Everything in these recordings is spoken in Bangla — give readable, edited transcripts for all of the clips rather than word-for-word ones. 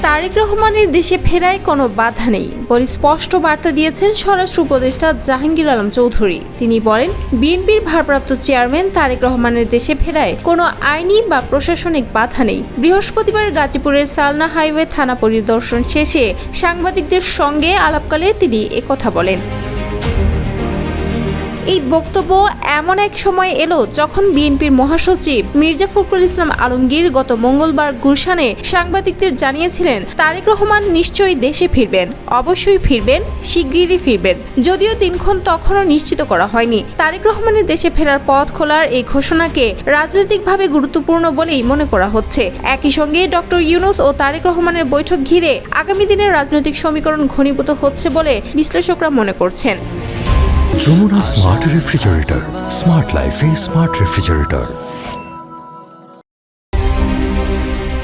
তারেক রহমানের দেশে ফেরায় কোনো বাধা নেই বলে স্পষ্ট বার্তা দিয়েছেন স্বরাষ্ট্র উপদেষ্টা জাহাঙ্গীর আলম চৌধুরী। তিনি বলেন, বিএনপির ভারপ্রাপ্ত চেয়ারম্যান তারেক রহমানের দেশে ফেরায় কোনো আইনি বা প্রশাসনিক বাধা নেই। বৃহস্পতিবার গাজীপুরের সালনা হাইওয়ে থানা পরিদর্শন শেষে সাংবাদিকদের সঙ্গে আলাপকালে তিনি একথা বলেন। এই বক্তব্য এমন এক সময় এলো যখন বিএনপির মহাসচিব মির্জা ফখরুল ইসলাম আলমগীর গত মঙ্গলবার গুলশানে সাংবাদিকদের জানিয়েছিলেন তারেক রহমান নিশ্চয়ই দেশে ফিরবেন, অবশ্যই ফিরবেন, শিগগিরই ফিরবেন। যদিও দিনক্ষণ তখনও নিশ্চিত করা হয়নি। তারেক রহমানের দেশে ফেরার পথ খোলার এই ঘোষণাকে রাজনৈতিকভাবে গুরুত্বপূর্ণ বলেই মনে করা হচ্ছে। একই সঙ্গে ডক্টর ইউনূস ও তারেক রহমানের বৈঠক ঘিরে আগামী দিনের রাজনৈতিক সমীকরণ ঘনীভূত হচ্ছে বলে বিশ্লেষকরা মনে করছেন। যমুনা স্মার্ট রেফ্রিজারেটর, স্মার্ট লাইফে স্মার্ট রেফ্রিজারেটর।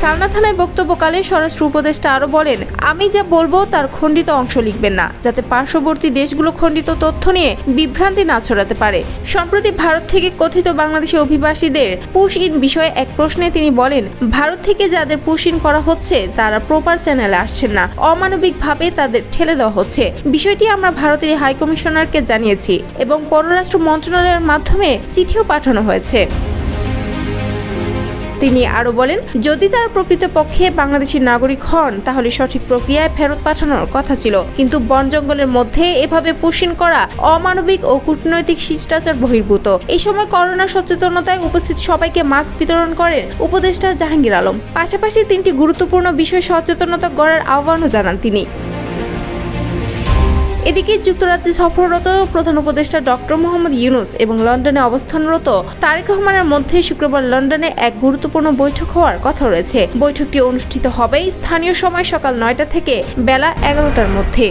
সালনা থানায় বক্তব্যকালে স্বরাষ্ট্র উপদেষ্টা আরও বলেন, আমি যা বলবো তার খণ্ডিত অংশ লিখবেন না, যাতে পার্শ্ববর্তী দেশগুলো খণ্ডিত তথ্য নিয়ে বিভ্রান্তি না ছড়াতে পারে। সম্প্রতি ভারত থেকে কথিত বাংলাদেশি অভিবাসীদের পুশ ইন বিষয়ে এক প্রশ্নে তিনি বলেন, ভারত থেকে যাদের পুশ ইন করা হচ্ছে তারা প্রপার চ্যানেলে আসছেন না, অমানবিকভাবে তাদের ঠেলে দেওয়া হচ্ছে। বিষয়টি আমরা ভারতের হাইকমিশনারকে জানিয়েছি এবং পররাষ্ট্র মন্ত্রণালয়ের মাধ্যমে চিঠিও পাঠানো হয়েছে। তিনি আরও বলেন, যদি তারা প্রকৃতপক্ষে বাংলাদেশি নাগরিক হন তাহলে সঠিক প্রক্রিয়ায় ফেরত পাঠানোর কথা ছিল, কিন্তু বন জঙ্গলের মধ্যে এভাবে পুশিন করা অমানবিক ও কূটনৈতিক শিষ্টাচার বহির্ভূত। এই সময় করোনা সচেতনতায় উপস্থিত সবাইকে মাস্ক বিতরণ করেন উপদেষ্টা জাহাঙ্গীর আলম। পাশাপাশি 3টি গুরুত্বপূর্ণ বিষয় সচেতনতা গড়ার আহ্বানও জানান তিনি। এদিকে যুক্তরাজ্যে সফররত প্রধান উপদেষ্টা ডক্টর মোহাম্মদ ইউনূস এবং লন্ডনে অবস্থানরত তারেক রহমানের মধ্যে শুক্রবার লন্ডনে এক গুরুত্বপূর্ণ বৈঠক হওয়ার কথা রয়েছে। বৈঠকটি অনুষ্ঠিত হবে স্থানীয় সময় সকাল 9টা থেকে বেলা 11টার মধ্যে।